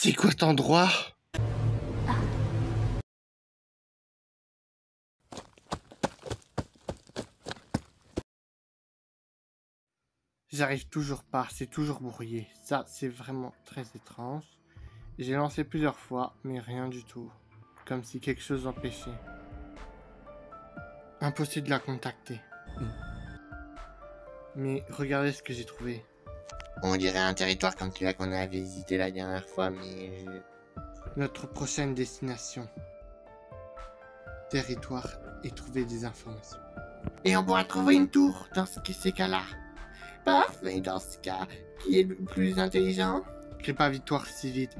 C'est quoi cet endroit? J'arrive toujours pas, c'est toujours brouillé. Ça, c'est vraiment très étrange. J'ai lancé plusieurs fois, mais rien du tout. Comme si quelque chose empêchait. Impossible de la contacter. Mais regardez ce que j'ai trouvé. On dirait un territoire comme celui qu'on a visité la dernière fois, mais... Notre prochaine destination. Territoire et trouver des informations. Et on pourra trouver une tour dans ces cas-là. Parfait, dans ce cas. Qui est le plus intelligent? Crée pas victoire si vite.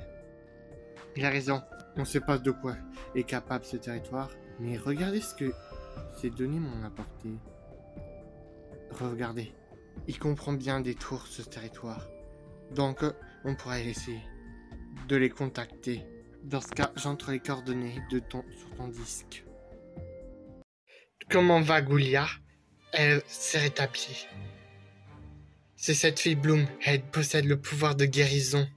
Il a raison. On sait pas de quoi est capable ce territoire. Mais regardez ce que ces données m'ont apporté. Regardez. Il comprend bien des tours ce territoire. Donc, on pourrait essayer de les contacter. Dans ce cas, j'entre les coordonnées sur ton disque. Comment va Goulia? Elle s'est rétablie. C'est cette fille Bloom. Elle possède le pouvoir de guérison.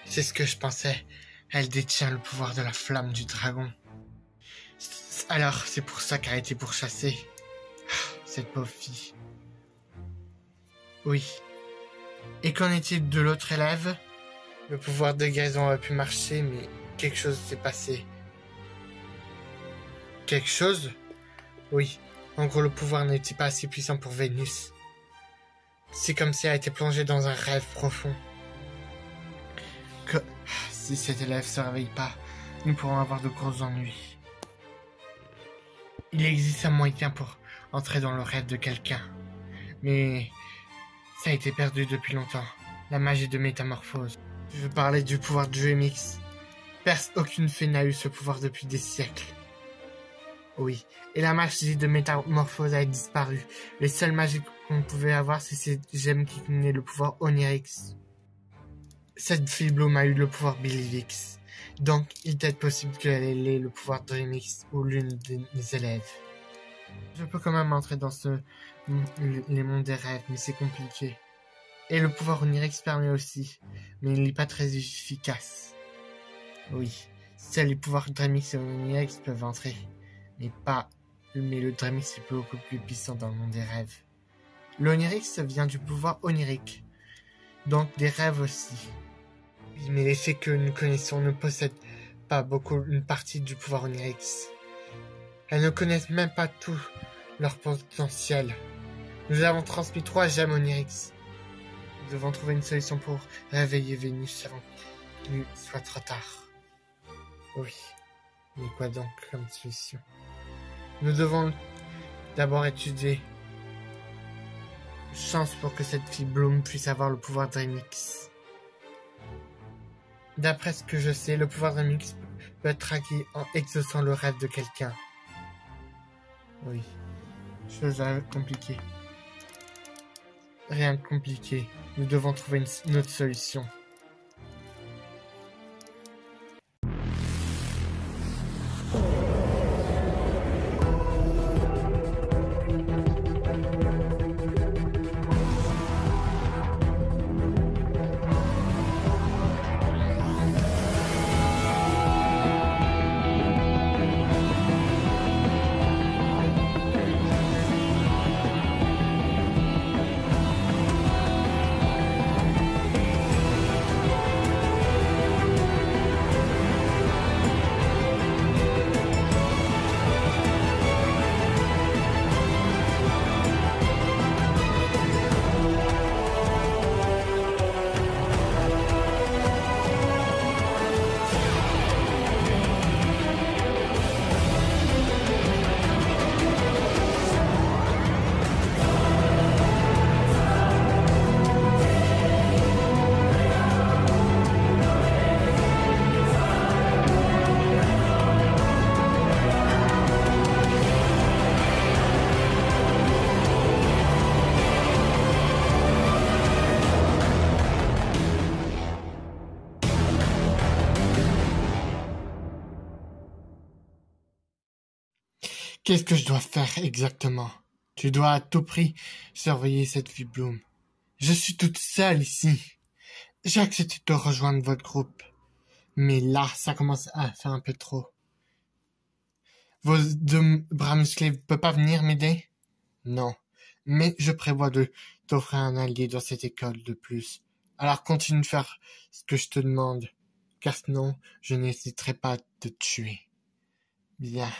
C'est ce que je pensais. Elle détient le pouvoir de la flamme du dragon. Alors, c'est pour ça qu'elle a été pourchassée. Cette pauvre fille. Oui. Et qu'en est-il de l'autre élève? Le pouvoir de guérison aurait pu marcher, mais quelque chose s'est passé. Quelque chose? Oui. En gros, le pouvoir n'était pas assez puissant pour Vénus. C'est comme si elle était plongée dans un rêve profond. Si cet élève se réveille pas, nous pourrons avoir de gros ennuis. Il existe un moyen pour entrer dans le rêve de quelqu'un. Mais ça a été perdu depuis longtemps. La magie de métamorphose. Je veux parler du pouvoir de GMX. Aucune fée n'a eu ce pouvoir depuis des siècles. Oui, et la magie de métamorphose a disparu. Les seules magies qu'on pouvait avoir, c'est ces gemmes qui tenaient le pouvoir Onirix. Cette fille Bloom a eu le pouvoir Billivix. Donc, il est possible qu'elle ait le pouvoir de Remix ou l'une des élèves. Je peux quand même entrer dans les mondes des rêves, mais c'est compliqué. Et le pouvoir Onirix permet aussi, mais il n'est pas très efficace. Oui, seuls les pouvoirs Dreamix et Onirix peuvent entrer. Mais le Dreamix est beaucoup plus puissant dans le monde des rêves. L'Onirix vient du pouvoir onirique, donc des rêves aussi. Mais les faits que nous connaissons ne possèdent pas beaucoup une partie du pouvoir Onirix. Elles ne connaissent même pas tout leur potentiel. Nous avons transmis 3 gemmes Onirix. Nous devons trouver une solution pour réveiller Vénus avant qu'il soit trop tard. Oui, mais quoi donc comme solution? Nous devons d'abord étudier chance pour que cette fille Bloom puisse avoir le pouvoir Dreamix. D'après ce que je sais, le pouvoir Dreamix peut être acquis en exaucant le rêve de quelqu'un. Oui, chose compliquée. Rien de compliqué. Nous devons trouver une autre solution. Qu'est-ce que je dois faire exactement? Tu dois à tout prix surveiller cette fille Bloom. Je suis toute seule ici. J'ai accepté de rejoindre votre groupe. Mais là, ça commence à faire un peu trop. Vos deux bras musclés ne peuvent pas venir m'aider? Non. Mais je prévois de t'offrir un allié dans cette école de plus. Alors continue de faire ce que je te demande. Car sinon, je n'hésiterai pas à te tuer. Bien.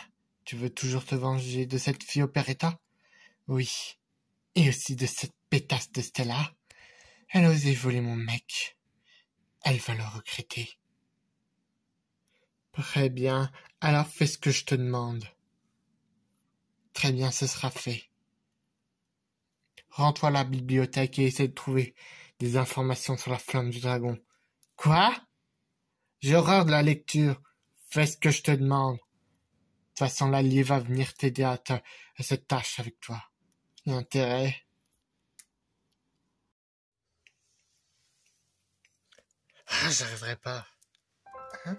Tu veux toujours te venger de cette fille opéretta? Oui. Et aussi de cette pétasse de Stella. Elle a osé voler mon mec. Elle va le regretter. Très bien. Alors fais ce que je te demande. Très bien, ce sera fait. Rends-toi à la bibliothèque et essaie de trouver des informations sur la flamme du dragon. Quoi? J'ai horreur de la lecture. Fais ce que je te demande. De toute façon, l'allié va venir t'aider à cette tâche avec toi. Il y a intérêt. Ah, j'arriverai pas. Hein?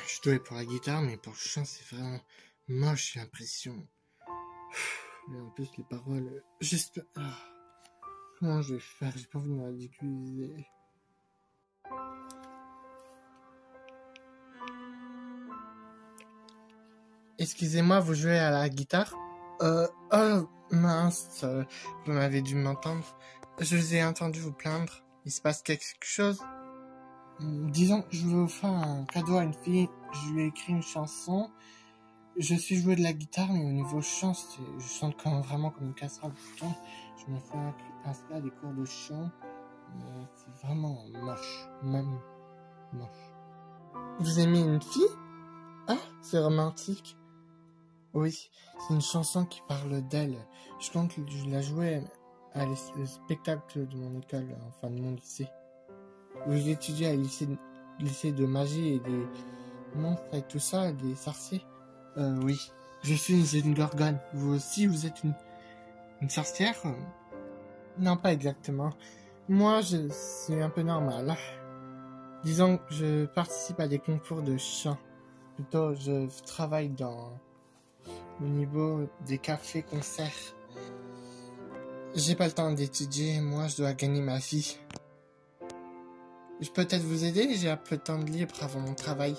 Je suis doué pour la guitare, mais pour le chant, c'est vraiment moche, j'ai l'impression. Mais en plus, les paroles... J'espère... Ah. Comment je vais faire? J'ai pas envie de me ridiculiser. Excusez-moi, vous jouez à la guitare? Oh, mince, vous m'avez dû m'entendre. Je vous ai entendu vous plaindre. Il se passe quelque chose? Disons, je veux vous faire un cadeau à une fille. Je lui ai écrit une chanson. Je suis joué de la guitare, mais au niveau chant, je chante vraiment comme une casserole. Pourtant, je me fais inscrire à des cours de chant. Mais c'est vraiment moche. Même moche. Vous aimez une fille? Ah, c'est romantique. Oui, c'est une chanson qui parle d'elle. Je compte la jouer à le spectacle de mon école, enfin de mon lycée. Vous étudiez à lycée de magie et des monstres et tout ça, des sorciers? Oui. Je suis une gorgone. Vous aussi, vous êtes une sorcière? Non, pas exactement. Moi, c'est un peu normal. Disons que je participe à des concours de chant. Plutôt, je travaille au niveau des cafés-concerts. J'ai pas le temps d'étudier, moi je dois gagner ma vie. Je peux peut-être vous aider, j'ai un peu de temps de libre avant mon travail.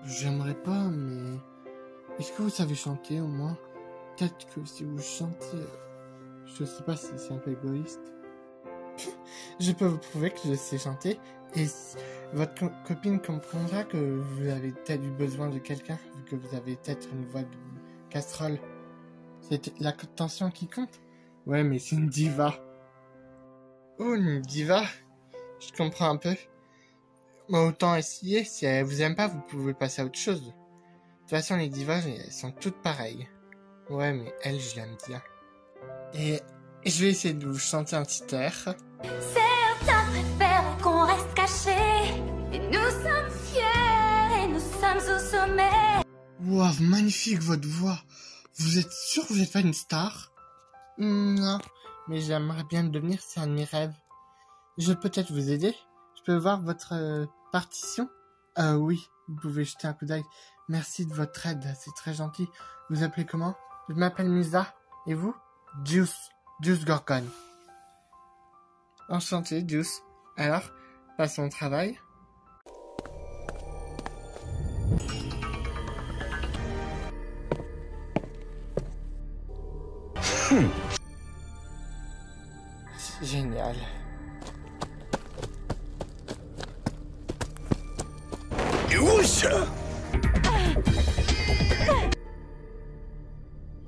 J'aimerais pas, mais... Est-ce que vous savez chanter au moins? Peut-être que si vous chantez... Je sais pas si c'est un peu égoïste. Je peux vous prouver que je sais chanter, et votre copine comprendra que vous avez peut-être eu besoin de quelqu'un, vu que vous avez peut-être une voix de casserole. C'est la tension qui compte? Ouais, mais c'est une diva. Oh, une diva? Je comprends un peu. Mais autant essayer, si elle vous aime pas, vous pouvez passer à autre chose. De toute façon, les divas, elles sont toutes pareilles. Ouais, mais elle, je l'aime bien. Et je vais essayer de vous chanter un petit air. Certains préfèrent qu'on reste caché. Et nous sommes fiers et nous sommes au sommet. Wow, magnifique votre voix. Vous êtes sûr que vous n'êtes pas une star? Non, mais j'aimerais bien le devenir, c'est un de mes rêves. Je peux peut-être vous aider? Je peux voir votre partition? Oui, vous pouvez jeter un coup d'œil. Merci de votre aide, c'est très gentil. Vous appelez comment? Je m'appelle Musa. Et vous? Juice Gorgon. Enchanté, Juice. Alors, passons au travail. Génial.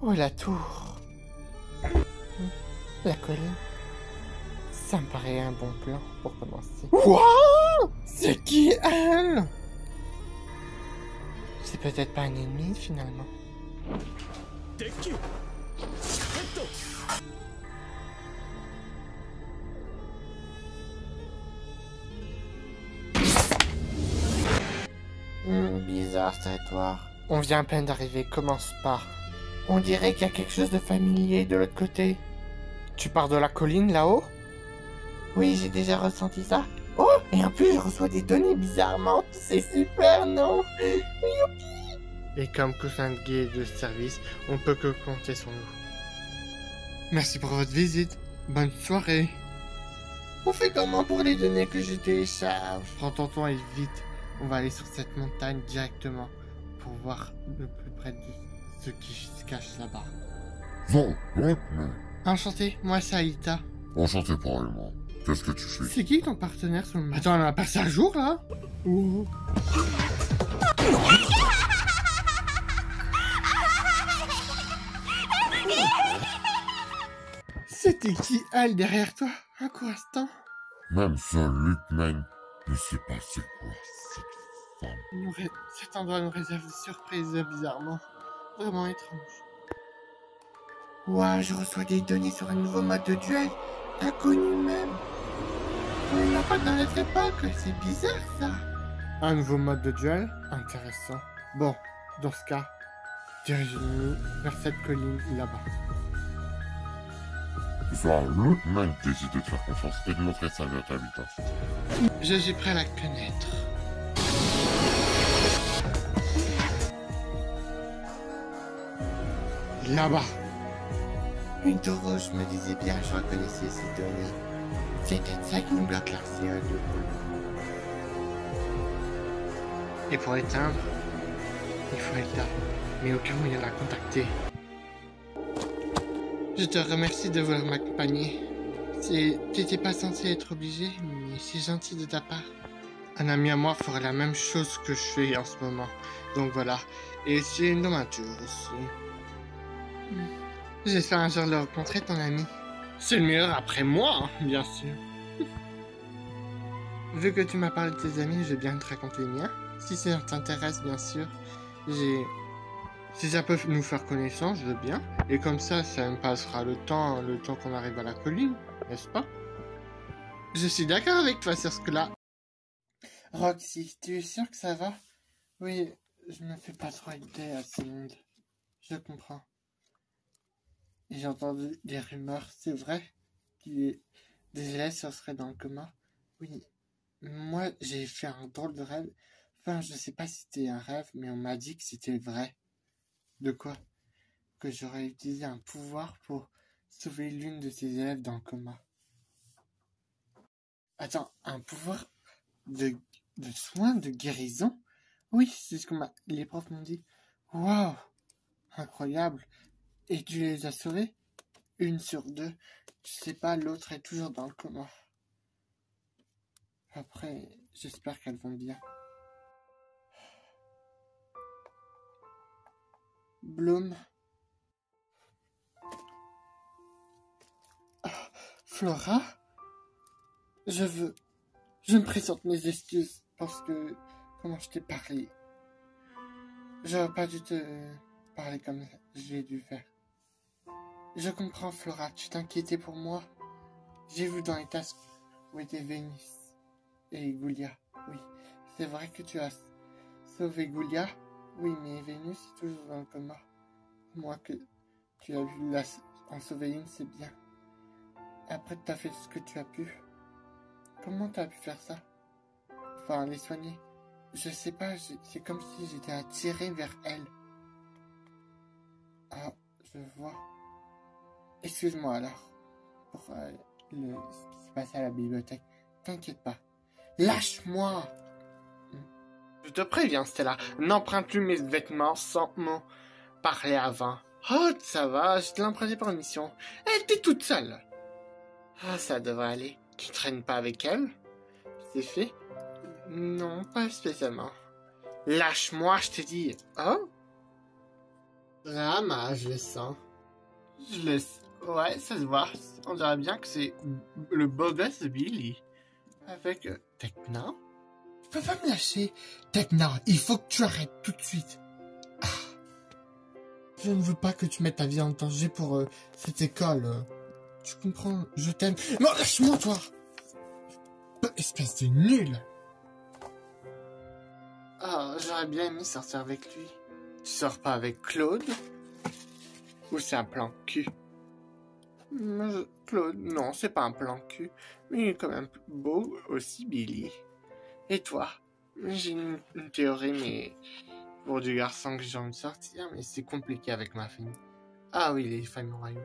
Oh, la tour. La colline. Ça me paraît un bon plan pour commencer. Quoi? C'est qui elle? C'est peut-être pas un ennemi finalement. Bizarre ce territoire. On vient à peine d'arriver, commence pas. On dirait qu'il y a quelque chose de familier de l'autre côté. Tu pars de la colline là-haut? Oui, j'ai déjà ressenti ça. Oh, et en plus je reçois des données bizarrement. C'est super, non? Youpi! Et comme coussin de guide de service, on peut que compter sur nous. Merci pour votre visite. Bonne soirée. On fait comment pour les données que je télécharge? Prends ton temps et vite. On va aller sur cette montagne directement pour voir le plus près de ce qui se cache là-bas. Non, non, non. Enchanté, moi c'est Aïta. Enchanté pareillement. Qu'est-ce que tu fais? C'est qui ton partenaire sur le map? Attends, on a passé un jour là? Ouh. C'était qui elle derrière toi? Un court instant. Même seul Luckman ne sait pas c'est quoi cette femme. Cet endroit nous réserve des surprises bizarrement. Vraiment étrange. Ouah, je reçois des données sur un nouveau mode de duel. Inconnu même. On n'a pas dans notre époque, c'est bizarre ça. Un nouveau mode de duel? Intéressant. Bon, dans ce cas, dirigez-nous vers cette colline là-bas. Ça, Luckman décide de te faire confiance et de montrer sa vraie habitation. Je suis prêt à la connaître. Là-bas. Une tour rouge, me disait bien, je reconnaissais ces données. C'est peut-être ça qui me bloque l'arsenal. Et pour éteindre, il faut être là. Mais aucun moyen de la contacter. Je te remercie de vouloir m'accompagner. T'étais pas censé être obligé, mais c'est gentil de ta part. Un ami à moi ferait la même chose que je fais en ce moment. Donc voilà. Et c'est une aventure aussi. J'espère un jour le rencontrer, ton ami. C'est le meilleur après moi, hein, bien sûr. Vu que tu m'as parlé de tes amis, je vais bien te raconter les miens. Si ça t'intéresse, bien sûr. Si ça peut nous faire connaissance, je veux bien. Et comme ça me passera le temps qu'on arrive à la colline, n'est-ce pas? Je suis d'accord avec toi sur ce que-là. Roxy, tu es sûr que ça va? Oui, je me fais pas trop aider à ce monde. Je comprends. Et j'ai entendu des rumeurs, c'est vrai? Des élèves seraient dans le coma? Oui. Moi, j'ai fait un drôle de rêve. Enfin, je sais pas si c'était un rêve, mais on m'a dit que c'était vrai. De quoi? Que j'aurais utilisé un pouvoir pour sauver l'une de ses élèves dans le coma. Attends, un pouvoir de soin, de guérison? Oui, c'est ce que les profs m'ont dit. Waouh! Incroyable! Et tu les as sauvés? Une sur deux. Je sais pas, l'autre est toujours dans le coma. Après, j'espère qu'elles vont bien. Bloom. Flora? Je me présente mes excuses parce que... Comment je t'ai parlé? J'aurais pas dû te parler comme j'ai dû faire. Je comprends, Flora, tu t'inquiétais pour moi. J'ai vu dans les tasques où étaient Vénus et Goulia. Oui, c'est vrai que tu as sauvé Goulia. Oui, mais Vénus est toujours dans le coma. Moi que tu as vu en sauver une, c'est bien. Après, tu as fait ce que tu as pu. Comment tu as pu faire ça? Enfin, les soigner. Je sais pas, c'est comme si j'étais attiré vers elle. Ah, je vois. Excuse-moi alors pour ce qui s'est passé à la bibliothèque. T'inquiète pas. Lâche-moi! Je te préviens, Stella, n'emprunte plus mes vêtements sans m'en parler avant. Oh, ça va, je te l'ai emprunté pour une mission. Elle était toute seule. Ah, ça devrait aller. Tu traînes pas avec elle? C'est fait? Non, pas spécialement. Lâche-moi, je te dis. Oh? Rama, je le sens. Ouais, ça se voit. On dirait bien que c'est le beau gosse de Billy. Avec Tekna. Tu peux pas me lâcher. Tekna, il faut que tu arrêtes tout de suite. Ah. Je ne veux pas que tu mettes ta vie en danger pour cette école. Tu comprends? Je t'aime. Non, lâche-moi, toi! Espèce de nul! Ah, j'aurais bien aimé sortir avec lui. Tu sors pas avec Claude? Ou c'est un plan cul? Claude, non, c'est pas un plan cul. Mais il est quand même beau aussi, Billy. Et toi? J'ai une théorie, mais pour du garçon que j'ai envie de sortir, mais c'est compliqué avec ma famille. Ah oui, les familles royaux.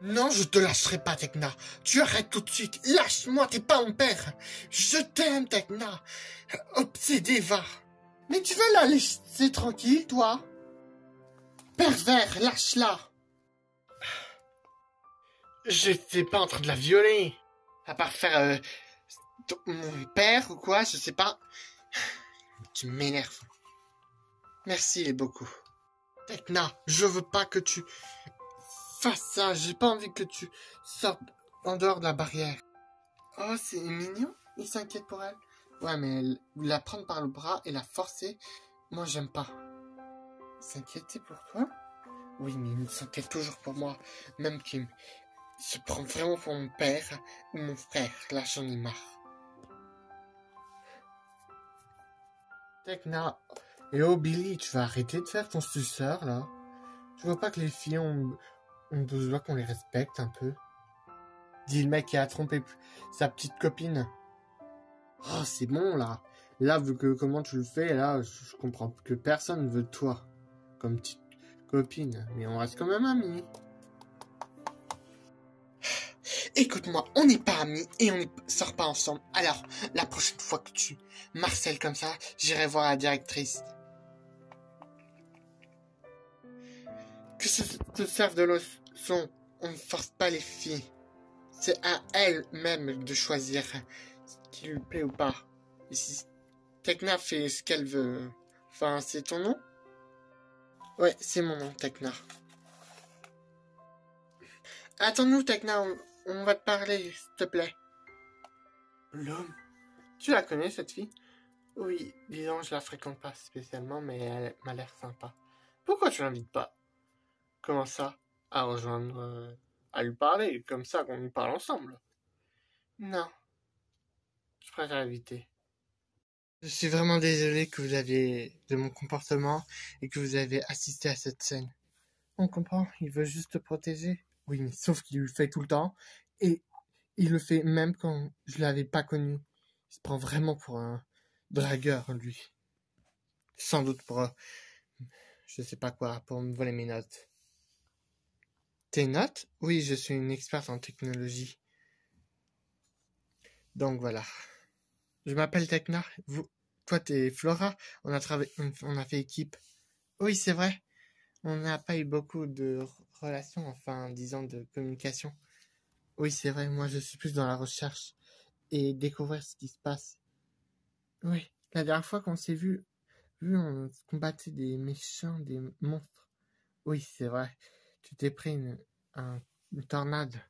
Non, je te lâcherai pas, Tekna. Tu arrêtes tout de suite. Lâche-moi, t'es pas mon père. Je t'aime, Tekna. Obsédé, va. Mais tu veux la laisser tranquille, toi? Pervers, lâche-la. J'étais pas en train de la violer. À part faire mon père ou quoi, je sais pas. Tu m'énerves. Merci beaucoup. Tekna, je veux pas que tu fasses ça. J'ai pas envie que tu sortes en dehors de la barrière. Oh, c'est mignon. Il s'inquiète pour elle. Ouais, mais la prendre par le bras et la forcer, moi, j'aime pas. S'inquiéter pour toi? Oui, mais il s'inquiète toujours pour moi. Même qu'il se prend vraiment pour mon père ou mon frère. Là, j'en ai marre. Tekna. Et oh, Billy, tu vas arrêter de faire ton suceur, là? Tu vois pas que les filles ont besoin qu'on les respecte un peu? Dis le mec qui a trompé sa petite copine. Oh, c'est bon, là. Là, vu que comment tu le fais, là, je comprends que personne ne veut de toi. Comme petite copine. Mais on reste quand même amis. Écoute-moi, on n'est pas amis et on ne sort pas ensemble. Alors, la prochaine fois que tu marcelles comme ça, j'irai voir la directrice. Que ça te serve de leçon, on ne force pas les filles. C'est à elles-mêmes de choisir ce qui lui plaît ou pas. Et si Tekna fait ce qu'elle veut... Enfin, c'est ton nom? Ouais, c'est mon nom, Tekna. Attends-nous, Tekna, on va te parler, s'il te plaît. L'homme? Tu la connais, cette fille? Oui, disons, je la fréquente pas spécialement, mais elle m'a l'air sympa. Pourquoi tu l'invites pas? Comment ça? À rejoindre... à lui parler, comme ça qu'on lui parle ensemble. Non. Je préfère éviter. Je suis vraiment désolé que vous aviez de mon comportement et que vous avez assisté à cette scène. On comprend, il veut juste te protéger. Oui, mais sauf qu'il le fait tout le temps et il le fait même quand je l'avais pas connu. Il se prend vraiment pour un dragueur, lui. Sans doute pour... je sais pas quoi, pour me voler mes notes. Tes notes? Oui, je suis une experte en technologie. Donc voilà. Je m'appelle Tekna. Toi, t'es Flora. On a fait équipe. Oui, c'est vrai. On n'a pas eu beaucoup de relations, enfin, disons, de communication. Oui, c'est vrai. Moi, je suis plus dans la recherche et découvrir ce qui se passe. Oui. La dernière fois qu'on s'est vu, on combattait des méchants, des monstres. Oui, c'est vrai. Tu t'es pris une tornade.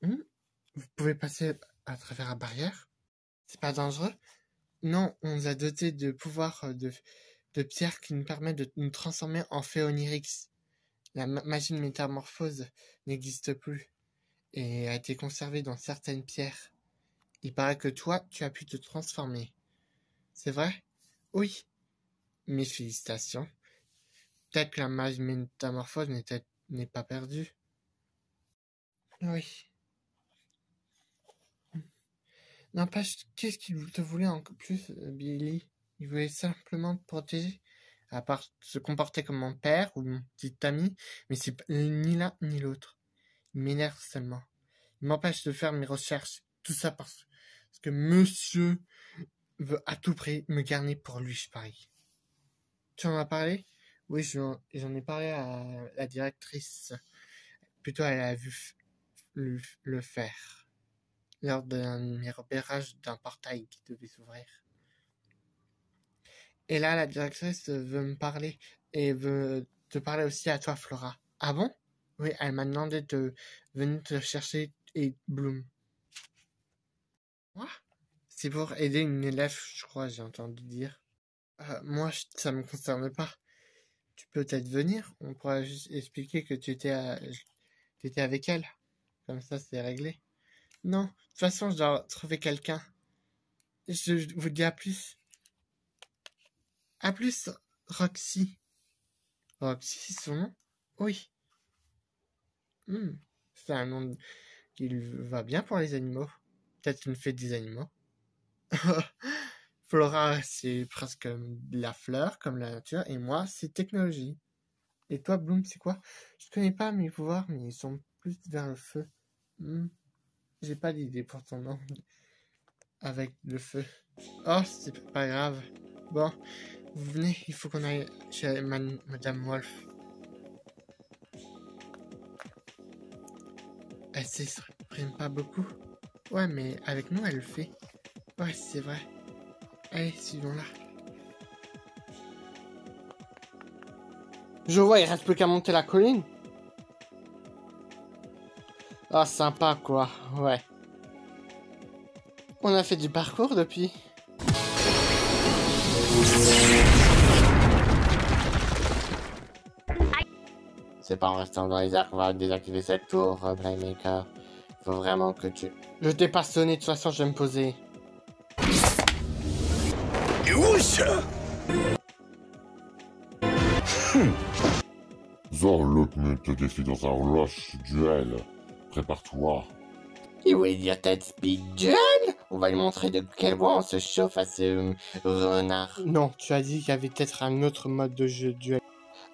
Vous pouvez passer à travers la barrière? C'est pas dangereux? Non, on nous a doté de pouvoirs de pierre qui nous permettent de nous transformer en fées onyrix. La magie de métamorphose n'existe plus et a été conservée dans certaines pierres. Il paraît que toi, tu as pu te transformer. C'est vrai? Oui. Mes félicitations. Peut-être que la magie de métamorphose n'est pas perdue. Oui. N'empêche, qu'est-ce qu'il te voulait encore plus, Billy? Il voulait simplement te protéger, à part se comporter comme mon père ou mon petit ami, mais c'est ni l'un ni l'autre. Il m'énerve seulement. Il m'empêche de faire mes recherches, tout ça parce que monsieur veut à tout prix me garder pour lui, je parie. Tu en as parlé? Oui, j'en ai parlé à la directrice. Plutôt, elle a vu le faire. Lors d'un repérage d'un portail qui devait s'ouvrir. Et là, la directrice veut me parler et veut te parler aussi à toi, Flora. Ah bon? Oui, elle m'a demandé de venir te chercher et Bloom. Quoi? C'est pour aider une élève, je crois, j'ai entendu dire. Moi, ça me concerne pas. Tu peux peut-être venir, on pourra juste expliquer que tu étais avec elle. Comme ça, c'est réglé. Non, de toute façon, je dois trouver quelqu'un. Je vous dis à plus. À plus, Roxy. Roxy, c'est son nom? Oui. C'est un nom qui va bien pour les animaux. Peut-être une fête des animaux. Flora, c'est presque la fleur, comme la nature, et moi, c'est technologie. Et toi, Bloom, c'est quoi? Je connais pas mes pouvoirs, mais ils sont plus vers le feu. J'ai pas d'idée pour ton nom. Avec le feu. Oh, c'est pas grave. Bon, vous venez, il faut qu'on aille chez Madame Wolf. Elle s'exprime pas beaucoup. Ouais, mais avec nous, elle le fait. Ouais, c'est vrai. Allez, suivons-la. Je vois, il reste plus qu'à monter la colline. Ah, sympa, quoi. Ouais. On a fait du parcours depuis. C'est pas en restant dans les airs qu'on va désactiver cette tour, Playmaker. Faut vraiment que tu... Je t'ai pas sonné, de toute façon, je vais me poser. Zorlukman te défie dans un rush duel. Prépare-toi. You idiot speed duel. On va lui montrer de quel bois on se chauffe à ce renard. Non, tu as dit qu'il y avait peut-être un autre mode de jeu duel.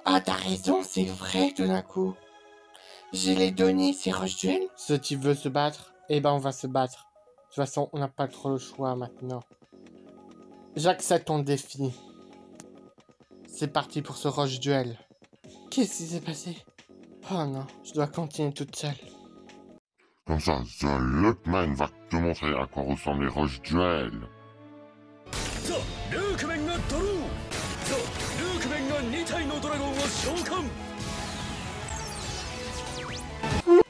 Ah, t'as raison, c'est vrai tout d'un coup. Je l'ai donné, c'est rush duel. Ce type veut se battre, eh ben on va se battre. De toute façon, on n'a pas trop le choix maintenant. J'accepte ton défi. C'est parti pour ce rush duel. Qu'est-ce qui s'est passé? Oh non, je dois continuer toute seule. Comme ça, Zorlukman va te montrer à quoi ressemblent les rush duels.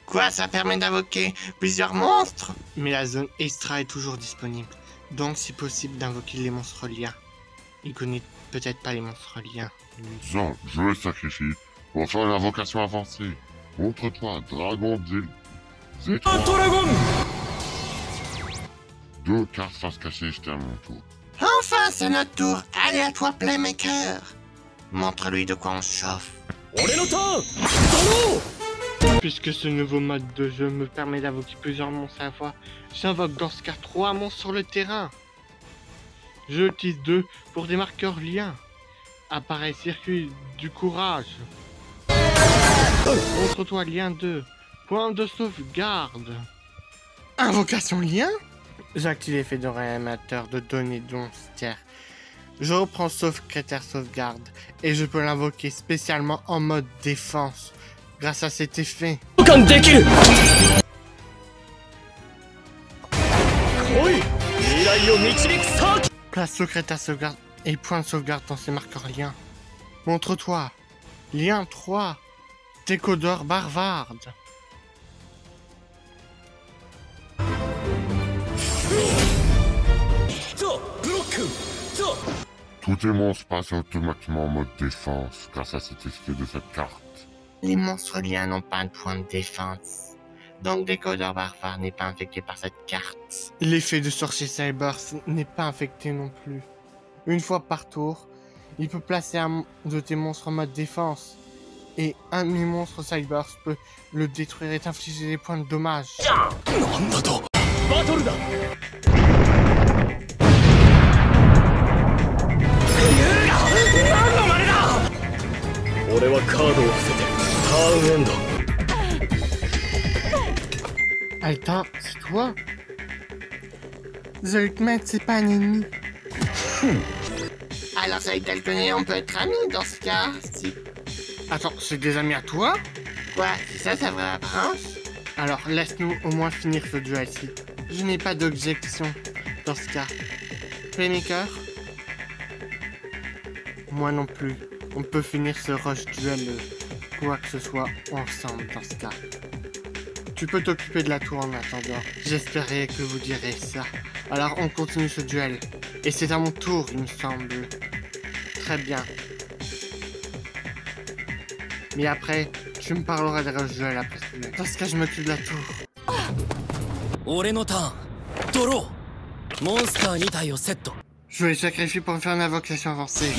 Quoi, ça permet d'invoquer plusieurs monstres? Mais la zone extra est toujours disponible. Donc c'est possible d'invoquer les monstres liens. Il connaît peut-être pas les monstres liens. Zor, je le sacrifie pour faire une invocation avancée. Montre-toi, dragon des... Dragon! 2 cartes face cachée, j'étais à mon tour. Enfin, c'est notre tour. Allez à toi, Playmaker. Montre-lui de quoi on se chauffe. Puisque ce nouveau mode de jeu me permet d'invoquer plusieurs monstres à la fois, j'invoque dans ce cas 3 monstres sur le terrain. Je utilise 2 pour des marqueurs liens. Apparaît circuit du courage. Montre-toi lien 2. Point de sauvegarde. Invocation lien? J'active l'effet de réanimateur de données monstières. Je reprends secrétaire sauvegarde et je peux l'invoquer spécialement en mode défense grâce à cet effet. Place secrétaire sauvegarde et point de sauvegarde dans ces marqueurs liens. Montre-toi. Lien 3. Décodeur bavarde. Tous tes monstres passent automatiquement en mode défense grâce à cet effet de cette carte. Les monstres liens n'ont pas de point de défense. Donc décodeur barbare n'est pas infecté par cette carte. L'effet de sorcier cyber n'est pas infecté non plus. Une fois par tour, il peut placer un de tes monstres en mode défense. Et un de mes monstres cyber peut le détruire et t'infliger des points de dommage. Alta, c'est toi? Zorlukman, c'est pas un ennemi. Alors ça veut dire que on peut être amis dans ce cas, si... Attends, c'est des amis à toi? Quoi? C'est ça vraie apparence? Alors laisse-nous au moins finir ce duel-ci. Je n'ai pas d'objection dans ce cas. Playmaker? Moi non plus. On peut finir ce rush duel, quoi que ce soit, ensemble dans ce cas. Tu peux t'occuper de la tour en attendant. J'espérais que vous direz ça. Alors on continue ce duel. Et c'est à mon tour, il me semble. Très bien. Mais après, tu me parleras des rush duel après ce duel. Dans ce cas, je m'occupe de la tour. Je vais les sacrifier pour faire une invocation avancée.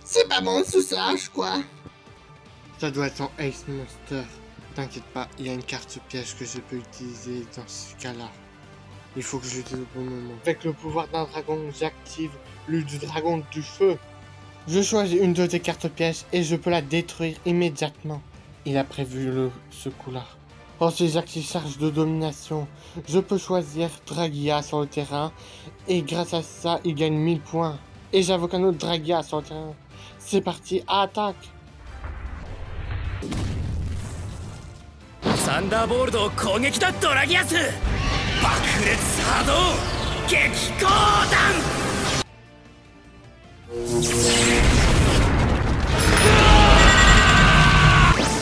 C'est pas bon sous ça, quoi. Ça doit être en Ace Monster. T'inquiète pas, il y a une carte piège que je peux utiliser dans ce cas-là. Il faut que je dise au bon moment. Avec le pouvoir d'un dragon, j'active le du dragon du feu. Je choisis une de tes cartes pièges et je peux la détruire immédiatement. Il a prévu ce coup-là. Ensuite, j'active charge de domination. Je peux choisir Dragia sur le terrain et grâce à ça, il gagne 1000 points. Et j'invoque un autre Dragia sur le terrain. C'est parti, attaque! Thunderbolt を攻撃だドラギアス爆裂波動激光弾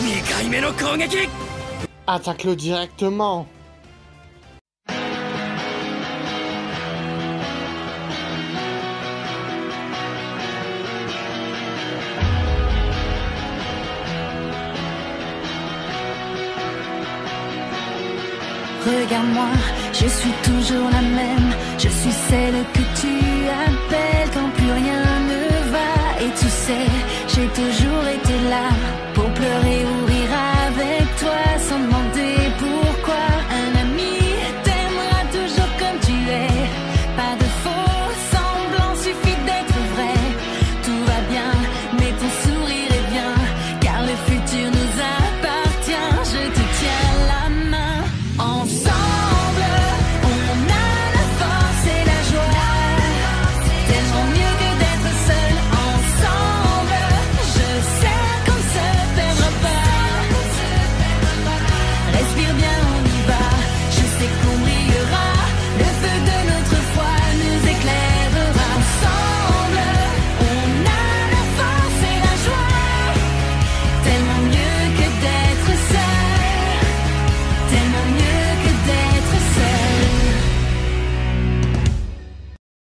2回目の攻撃 Attaque-le directement! Regarde-moi, je suis toujours la même. Je suis celle que tu appelles quand plus rien ne va. Et tu sais, j'ai toujours été là pour pleurer ou rire.